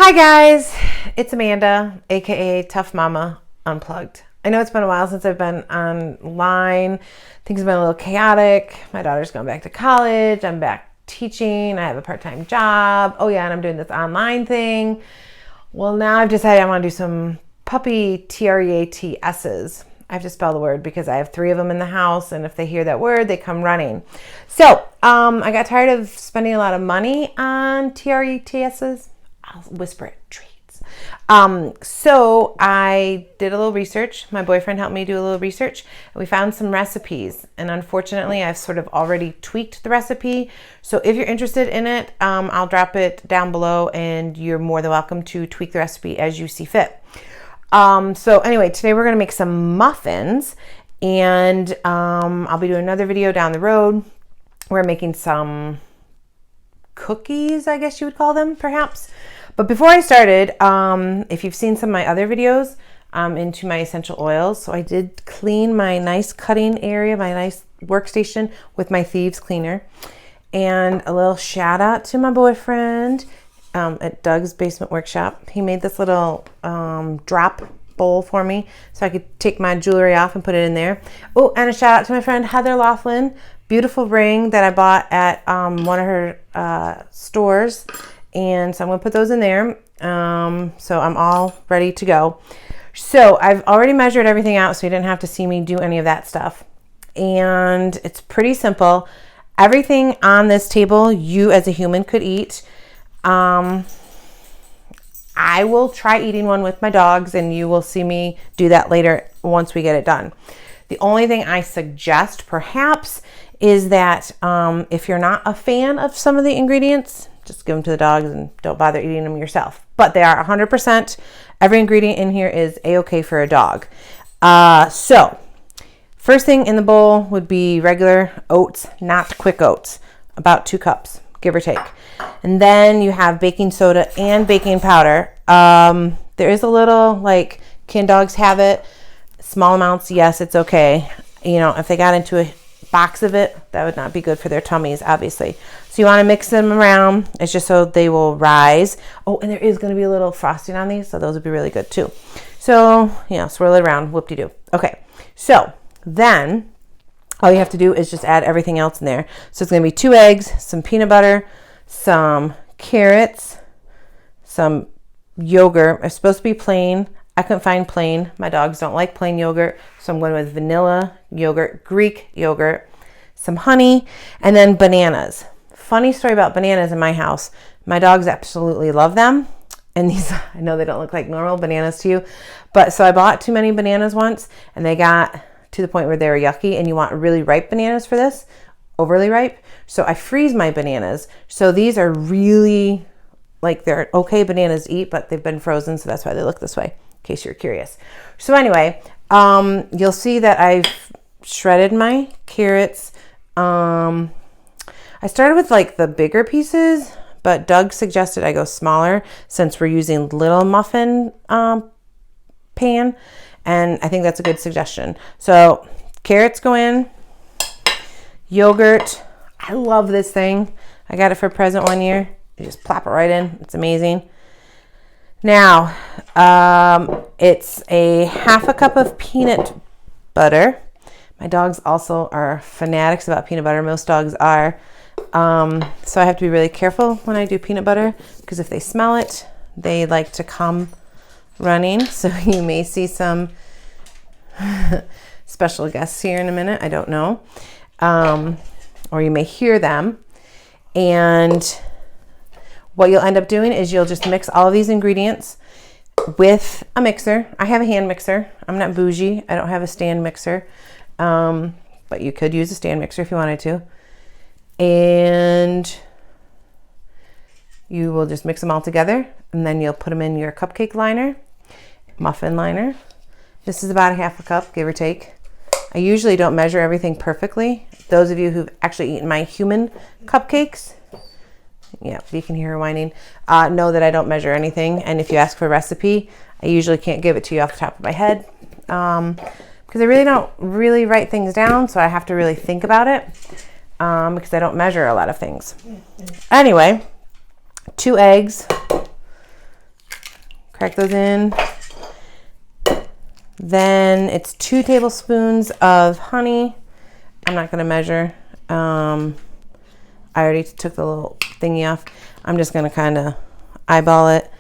Hi guys, it's Amanda, aka Tough Mama Unplugged. I know it's been a while since I've been online. Things have been a little chaotic. My daughter's going back to college. I'm back teaching. I have a part-time job. Oh yeah, and I'm doing this online thing. Well, now I've decided I want to do some puppy TREATS's. I have to spell the word because I have 3 of them in the house, and if they hear that word, they come running. So I got tired of spending a lot of money on TREATS's. I'll whisper it, treats. So I did a little research. My boyfriend helped me do a little research, and we found some recipes. And unfortunately, I've sort of already tweaked the recipe. So if you're interested in it, I'll drop it down below, and you're more than welcome to tweak the recipe as you see fit. So anyway, today we're going to make some muffins, and I'll be doing another video down the road. We're making some cookies, I guess you would call them, perhaps. But before I started, if you've seen some of my other videos, into my essential oils. So I did clean my nice cutting area, my nice workstation with my thieves cleaner. And a little shout out to my boyfriend at Doug's Basement Workshop. He made this little drop bowl for me so I could take my jewelry off and put it in there. Oh, and a shout out to my friend Heather Laughlin. Beautiful ring that I bought at one of her stores. And so I'm going to put those in there. So I'm all ready to go. So I've already measured everything out, so you didn't have to see me do any of that stuff. And it's pretty simple. Everything on this table, you as a human could eat. I will try eating one with my dogs, and you will see me do that later once we get it done. The only thing I suggest, perhaps, is that if you're not a fan of some of the ingredients, just give them to the dogs and don't bother eating them yourself. But they are 100%. Every ingredient in here is a-okay for a dog. So first thing in the bowl would be regular oats, not quick oats, about 2 cups, give or take. And then you have baking soda and baking powder. There is a little, like, can dogs have it? Small amounts, yes, it's okay. You know, if they got into a box of it, that would not be good for their tummies, obviously. So you want to mix them around. It's just so they will rise. Oh, and there is going to be a little frosting on these, so those would be really good too. So, swirl it around, whoop-de-doo. Okay, so then all you have to do is just add everything else in there. So it's going to be 2 eggs, some peanut butter, some carrots, some yogurt. It's supposed to be plain. I couldn't find plain. My dogs don't like plain yogurt, so I'm going with vanilla yogurt, Greek yogurt, some honey, and then bananas. Funny story about bananas in my house. My dogs absolutely love them. And these, I know they don't look like normal bananas to you, but so I bought too many bananas once, and they got to the point where they were yucky, and you want really ripe bananas for this, overly ripe. So I freeze my bananas. So these are really, like, they're okay bananas to eat, but they've been frozen, so that's why they look this way, in case you're curious. So anyway, you'll see that I've shredded my carrots. I started with, like, the bigger pieces, but Doug suggested I go smaller since we're using little muffin pan, and I think that's a good suggestion. So carrots go in, yogurt. I love this thing. I got it for a present one year. You just plop it right in. It's amazing. Now, it's a 1/2 cup of peanut butter. My dogs also are fanatics about peanut butter. Most dogs are. So I have to be really careful when I do peanut butter, because if they smell it, they like to come running. So you may see some special guests here in a minute. I don't know. Or you may hear them. And what you'll end up doing is you'll just mix all of these ingredients with a mixer. I have a hand mixer. I'm not bougie. I don't have a stand mixer. But you could use a stand mixer if you wanted to. And you will just mix them all together, and then you'll put them in your cupcake liner, muffin liner. This is about 1/2 cup, give or take. I usually don't measure everything perfectly. Those of you who've actually eaten my human cupcakes, yeah, you can hear her whining, know that I don't measure anything. And if you ask for a recipe, I usually can't give it to you off the top of my head, because I really don't really write things down, so I have to really think about it. Because I don't measure a lot of things. Anyway, 2 eggs, crack those in. Then it's 2 tablespoons of honey. I'm not going to measure. I already took the little thingy off. I'm just going to kind of eyeball it.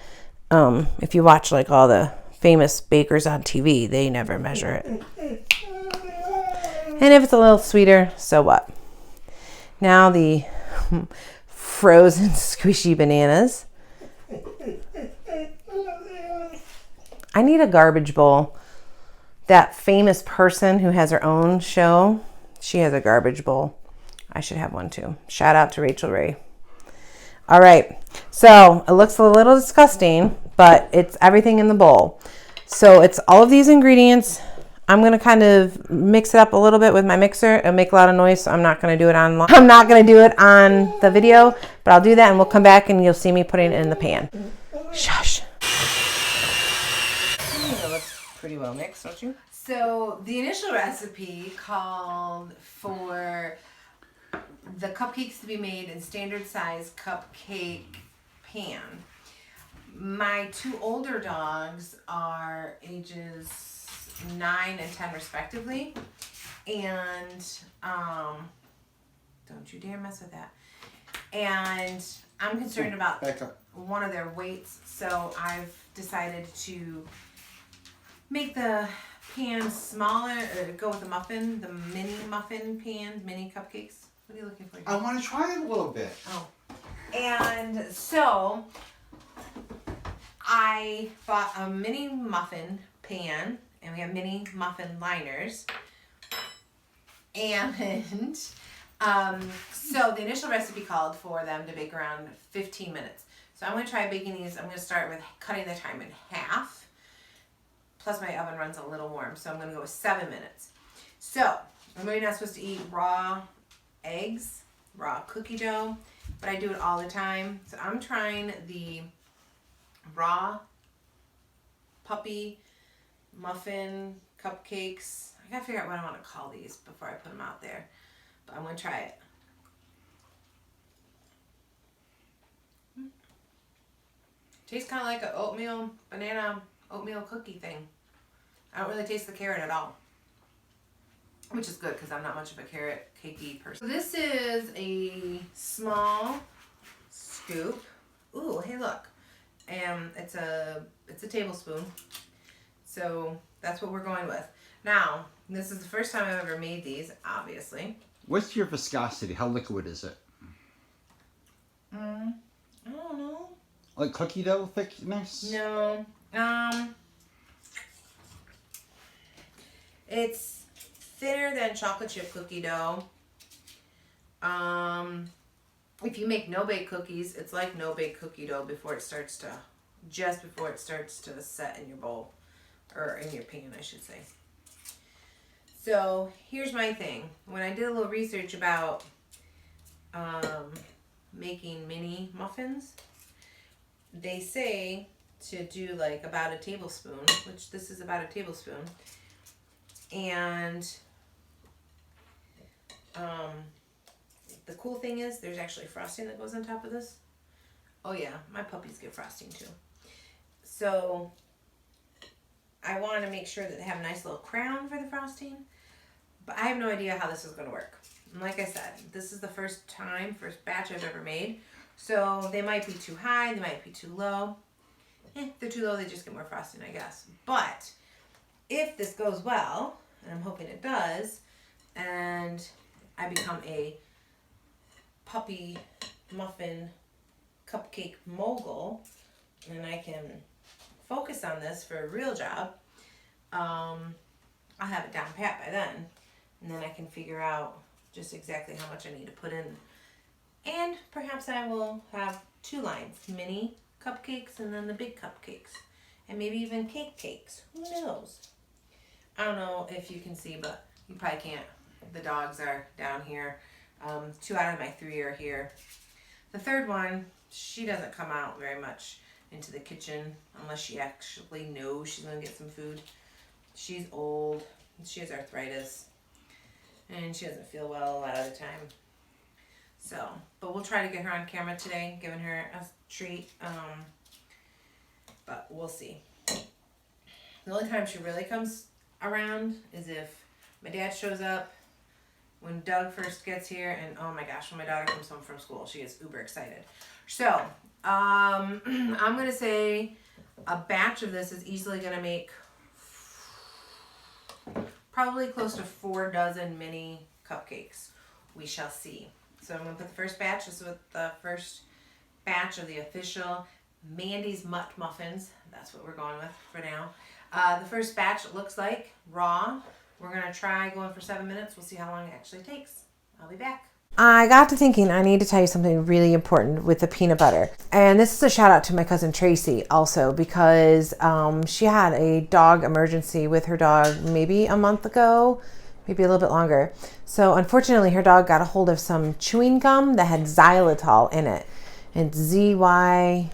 If you watch like all the famous bakers on TV, they never measure it. And if it's a little sweeter, so what? Now the frozen squishy bananas. I need a garbage bowl. That famous person who has her own show, she has a garbage bowl. I should have one too. Shout out to Rachel Ray. All right, so it looks a little disgusting, but it's everything in the bowl. So it's all of these ingredients. I'm gonna kind of mix it up a little bit with my mixer. It'll make a lot of noise, so I'm not gonna do it on the video, but I'll do that and we'll come back and you'll see me putting it in the pan. Shush. That looks pretty well mixed, don't you? So the initial recipe called for the cupcakes to be made in standard size cupcake pan. My 2 older dogs are ages 9 and 10 respectively, and don't you dare mess with that. And I'm concerned about one of their weights, so I've decided to make the pan smaller, or go with the mini muffin pan, mini cupcakes. What are you looking for? I want to try it a little bit. Oh. And so I bought a mini muffin pan, and we have mini muffin liners. And so the initial recipe called for them to bake around 15 minutes. So I'm going to try baking these. I'm going to start with cutting the time in half. Plus my oven runs a little warm, so I'm going to go with 7 minutes. So I'm really not supposed to eat raw eggs, raw cookie dough, but I do it all the time. So I'm trying the raw puppy muffin cupcakes. I gotta figure out what I want to call these before I put them out there, but I'm gonna try it. Tastes kind of like an oatmeal cookie thing. I don't really taste the carrot at all, which is good because I'm not much of a carrot cakey person. So this is a small scoop. Ooh, hey look. And it's a tablespoon. So that's what we're going with. Now, this is the first time I've ever made these, obviously. What's your viscosity? How liquid is it? I don't know. Like cookie dough thickness? No. It's thinner than chocolate chip cookie dough. If you make no-bake cookies, it's like no-bake cookie dough before it starts to set in your bowl, or in your pan, I should say. So here's my thing. When I did a little research about making mini muffins, they say to do like about a tablespoon, which this is about a tablespoon, and the cool thing is there's actually frosting that goes on top of this. Oh yeah, my puppies get frosting too. So I want to make sure that they have a nice little crown for the frosting, but I have no idea how this is going to work. And like I said, this is the first batch I've ever made. So they might be too high, they might be too low. If they're too low, they just get more frosting, I guess. But if this goes well, and I'm hoping it does, and I become a puppy muffin cupcake mogul, and I can focus on this for a real job, I'll have it down pat by then, and then I can figure out just exactly how much I need to put in. And perhaps I will have 2 lines, mini cupcakes and then the big cupcakes, and maybe even cakes. Who knows? I don't know if you can see, but you probably can't. The dogs are down here. 2 out of my 3 are here. The third one, she doesn't come out very much into the kitchen unless she actually knows she's going to get some food. She's old. She has arthritis. And she doesn't feel well a lot of the time. So, but we'll try to get her on camera today, giving her a treat. But we'll see. The only time she really comes around is if my dad shows up, when Doug first gets here, and oh my gosh, when my daughter comes home from school, she gets uber excited. So, I'm going to say a batch of this is easily going to make probably close to 4 dozen mini cupcakes. We shall see. So I'm going to put the first batch. This is with the first batch of the official Mandy's Muffins. That's what we're going with for now. The first batch, it looks like raw. We're going to try going for 7 minutes. We'll see how long it actually takes. I'll be back. I got to thinking I need to tell you something really important with the peanut butter. And this is a shout out to my cousin Tracy also, because she had a dog emergency with her dog maybe a month ago, maybe a little bit longer. So unfortunately her dog got a hold of some chewing gum that had xylitol in it. It's Zylitol,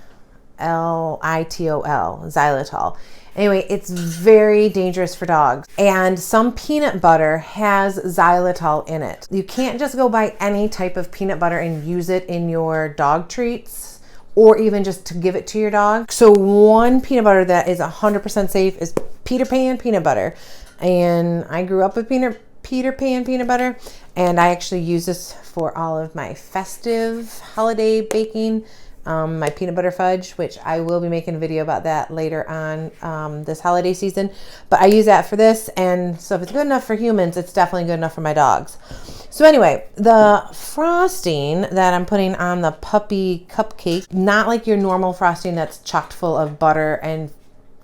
xylitol. Anyway, it's very dangerous for dogs. And some peanut butter has xylitol in it. You can't just go buy any type of peanut butter and use it in your dog treats or even just to give it to your dog. So one peanut butter that is 100% safe is Peter Pan peanut butter. And I grew up with Peter Pan peanut butter, and I actually use this for all of my festive holiday baking. My peanut butter fudge, which I will be making a video about that later on this holiday season. But I use that for this, and so if it's good enough for humans, it's definitely good enough for my dogs. So anyway, the frosting that I'm putting on the puppy cupcake, not like your normal frosting that's chocked full of butter and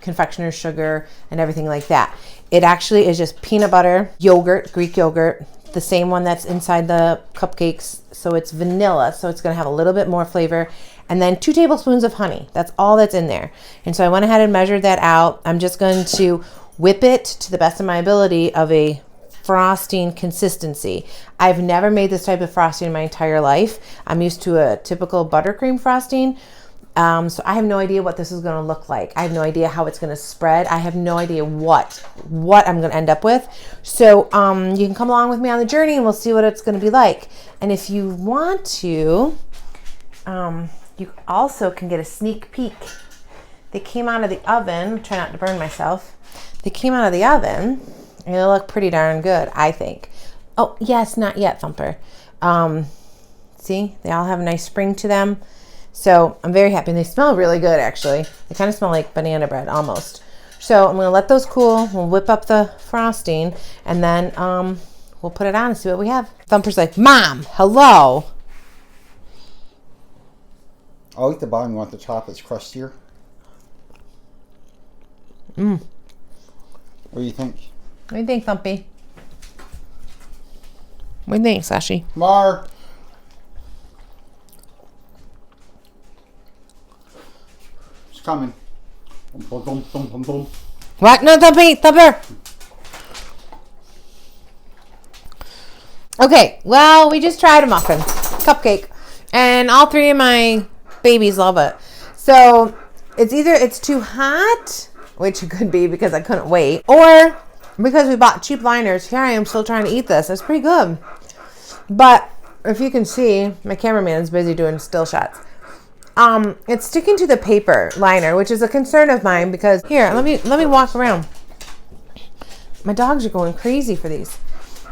confectioner's sugar and everything like that. It actually is just peanut butter, yogurt, Greek yogurt, the same one that's inside the cupcakes. So it's vanilla, so it's going to have a little bit more flavor. And then 2 tablespoons of honey. That's all that's in there. And so I went ahead and measured that out. I'm just going to whip it to the best of my ability of a frosting consistency. I've never made this type of frosting in my entire life. I'm used to a typical buttercream frosting. So I have no idea what this is going to look like. I have no idea how it's going to spread. I have no idea what I'm going to end up with. So you can come along with me on the journey and we'll see what it's going to be like. And if you want to, you also can get a sneak peek. They came out of the oven. Try not to burn myself. They came out of the oven and they look pretty darn good, I think. Oh, yes, not yet, Thumper. See, they all have a nice spring to them. So I'm very happy. And they smell really good, actually. They kind of smell like banana bread almost. So I'm going to let those cool. We'll whip up the frosting and then we'll put it on and see what we have. Thumper's like, Mom, hello. I like the bottom. You want the top that's crustier? What do you think? What do you think, Thumpy? What do you think, Sashi? Mar! It's coming. Boom, boom, boom, boom, boom. What? No, Thumpy! Thumper! Okay, well, we just tried a muffin. Cupcake. And all 3 of my babies love it. So it's either it's too hot, which it could be because I couldn't wait, or because we bought cheap liners. Here I am still trying to eat this. It's pretty good. But if you can see, my cameraman's busy doing still shots. It's sticking to the paper liner, which is a concern of mine because here, let me walk around. My dogs are going crazy for these.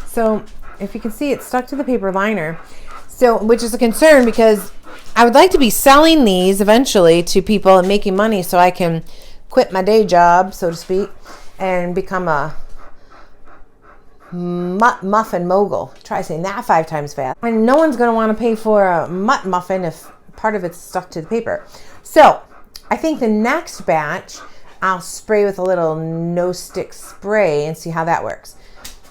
So if you can see, it's stuck to the paper liner. So, which is a concern because I would like to be selling these eventually to people and making money so I can quit my day job, so to speak, and become a muffin mogul. Try saying that 5 times fast. And no one's going to want to pay for a muffin if part of it's stuck to the paper. So I think the next batch I'll spray with a little no stick spray and see how that works.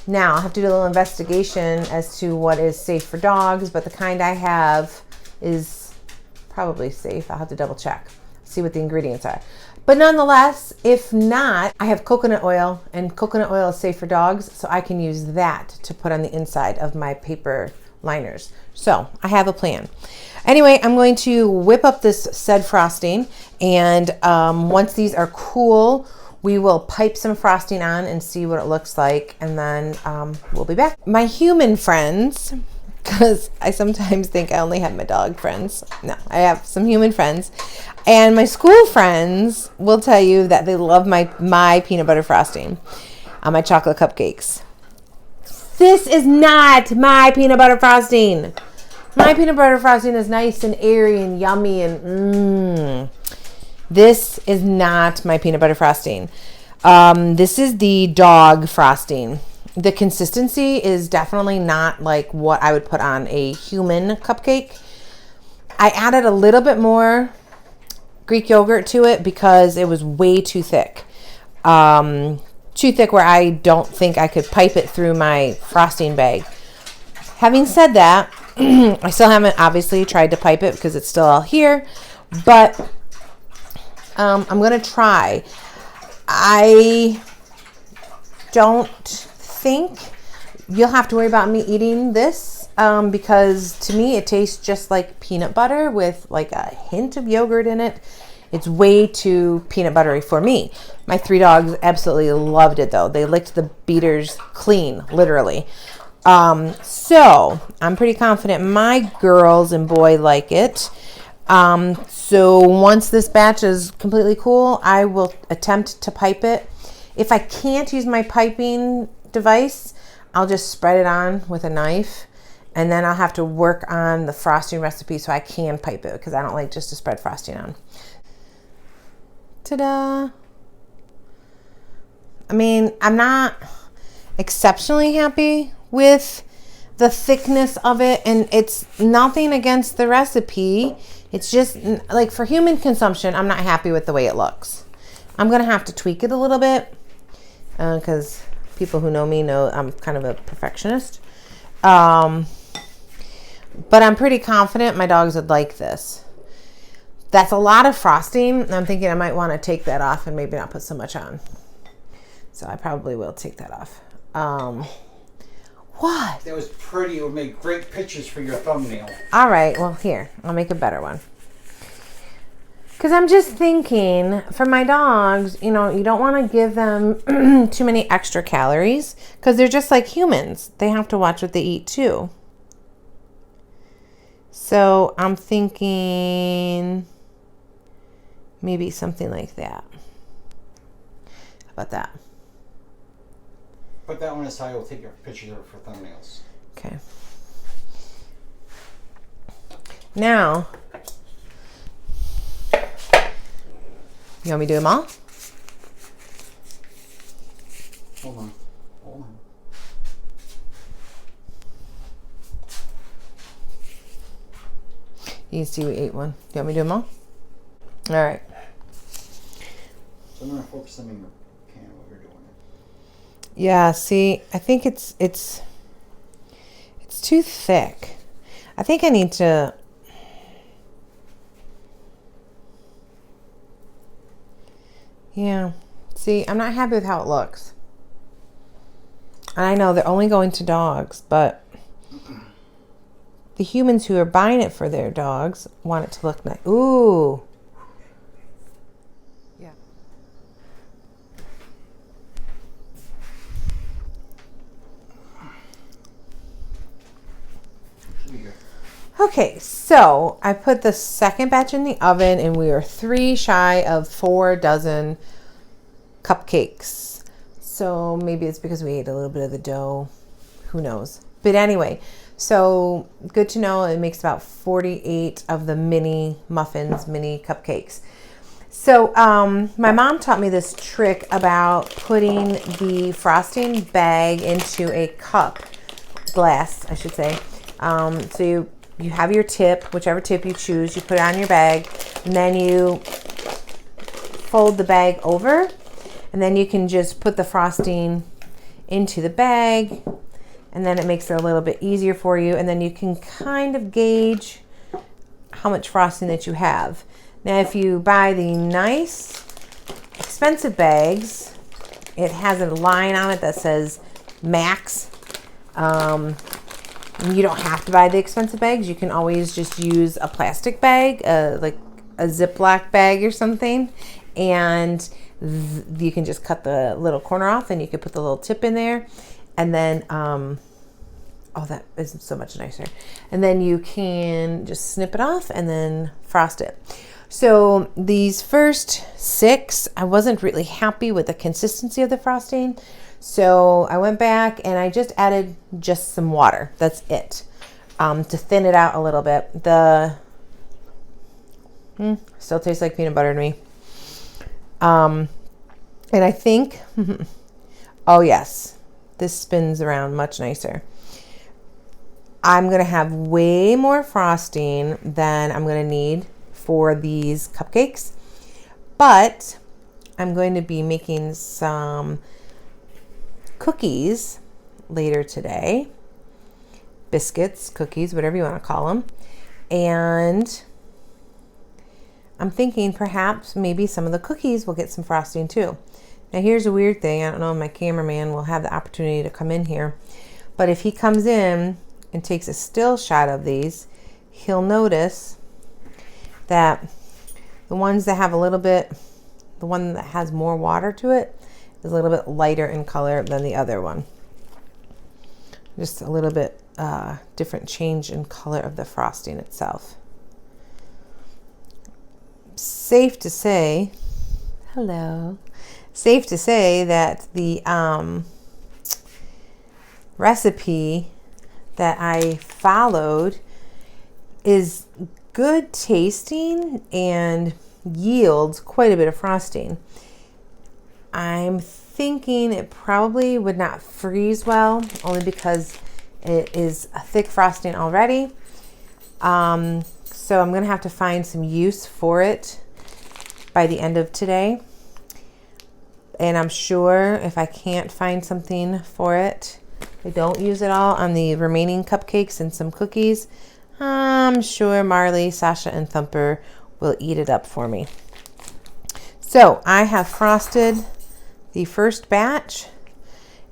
Now I'll have to do a little investigation as to what is safe for dogs, but the kind I have is probably safe. I'll have to double check, see what the ingredients are. But nonetheless, if not, I have coconut oil, and coconut oil is safe for dogs, so I can use that to put on the inside of my paper liners. So I have a plan. Anyway, I'm going to whip up this said frosting, and once these are cool, we will pipe some frosting on and see what it looks like, and then we'll be back. My human friends, because I sometimes think I only have my dog friends. No, I have some human friends. And my school friends will tell you that they love my peanut butter frosting on my chocolate cupcakes. This is not my peanut butter frosting. My peanut butter frosting is nice and airy and yummy and This is not my peanut butter frosting. This is the dog frosting. The consistency is definitely not like what I would put on a human cupcake. I added a little bit more Greek yogurt to it because it was way too thick. Too thick where I don't think I could pipe it through my frosting bag. Having said that, I still haven't obviously tried to pipe it because it's still all here, but I'm going to try. I don't think you'll have to worry about me eating this because to me it tastes just like peanut butter with like a hint of yogurt in it. It's way too peanut buttery for me. My 3 dogs absolutely loved it though. They licked the beaters clean, literally. So I'm pretty confident my girls and boy like it. So once this batch is completely cool, I will attempt to pipe it. If I can't use my piping device, I'll just spread it on with a knife, and then I'll have to work on the frosting recipe so I can pipe it because I don't like just to spread frosting on. Ta-da! I mean, I'm not exceptionally happy with the thickness of it, and it's nothing against the recipe. It's just like for human consumption, I'm not happy with the way it looks. I'm gonna have to tweak it a little bit because people who know me know I'm kind of a perfectionist. But I'm pretty confident my dogs would like this. That's a lot of frosting, and I'm thinking I might want to take that off and maybe not put so much on. So I probably will take that off. What? That was pretty. It would make great pictures for your thumbnail. All right. Well, here. I'll make a better one. Because I'm just thinking, for my dogs, you know, you don't want to give them too many extra calories. Because they're just like humans. They have to watch what they eat, too. So I'm thinking maybe something like that. How about that? Put that on aside. We'll take your pictures of it for thumbnails. Okay. Now, you want me to do them all? Hold on. Hold on. You can see we ate one. You want me to do them all? All right. So I'm going to focus on your pan while you're doing it. Yeah, see, I think it's too thick. I think I need to see, I'm not happy with how it looks. And I know they're only going to dogs, but the humans who are buying it for their dogs want it to look nice. Ooh. Yeah. Okay, so I put the second batch in the oven and we are 3 shy of 4 dozen cupcakes. So maybe it's because we ate a little bit of the dough. Who knows? But anyway, so good to know it makes about 48 of the mini muffins, mini cupcakes. So my mom taught me this trick about putting the frosting bag into a glass, I should say. So you have your tip, whichever tip you choose, you put it on your bag, and then you fold the bag over, and then you can just put the frosting into the bag, and then it makes it a little bit easier for you, and then you can kind of gauge how much frosting that you have. Now, if you buy the nice, expensive bags, it has a line on it that says max. You don't have to buy the expensive bags. You can always just use a plastic bag, like a Ziploc bag or something, and you can just cut the little corner off and you can put the little tip in there, and then Oh, that is so much nicer. And then you can just snip it off and then frost it. So these first 6, I wasn't really happy with the consistency of the frosting. So I went back and I just added just some water. That's it. To thin it out a little bit. Still tastes like peanut butter to me. And I think, oh yes, this spins around much nicer. I'm going to have way more frosting than I'm going to need for these cupcakes, but I'm going to be making some cookies later today. Biscuits, cookies, whatever you want to call them. And I'm thinking perhaps maybe some of the cookies will get some frosting too. Now here's a weird thing. I don't know if my cameraman will have the opportunity to come in here, but if he comes in and takes a still shot of these, he'll notice that the ones that have a little bit, the one that has more water to it is a little bit lighter in color than the other one. Just a little bit different change in color of the frosting itself. Safe to say, hello, safe to say that the recipe that I followed is good tasting and yields quite a bit of frosting. I'm thinking it probably would not freeze well, only because it is a thick frosting already. So I'm going to have to find some use for it by the end of today. And I'm sure if I can't find something for it, I don't use it all on the remaining cupcakes and some cookies, I'm sure Marley, Sasha, and Thumper will eat it up for me. So I have frosted the first batch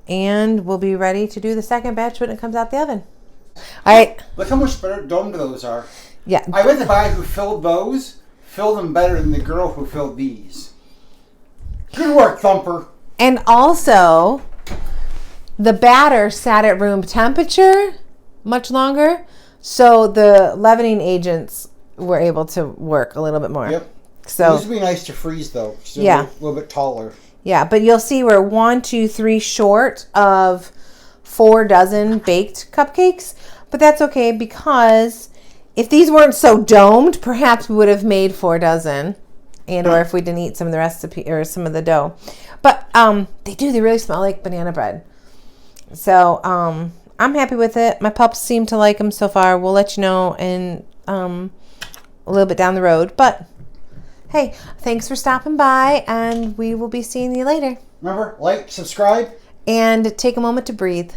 and we'll be ready to do the second batch when it comes out the oven. All right. Look how much better domed those are. Yeah. I bet the guy who filled those filled them better than the girl who filled these. Good work, Thumper. And also, the batter sat at room temperature much longer, so the leavening agents were able to work a little bit more. Yep. So these would be nice to freeze though. Yeah. A little bit taller. Yeah, but you'll see we're 1, 2, 3 short of 4 dozen baked cupcakes, but that's okay because if these weren't so domed, perhaps we would have made 4 dozen, and or if we didn't eat some of the recipe or some of the dough. But they really smell like banana bread. So I'm happy with it. My pups seem to like them so far. We'll let you know in a little bit down the road. But hey, thanks for stopping by, and we will be seeing you later. Remember, like, subscribe, and take a moment to breathe.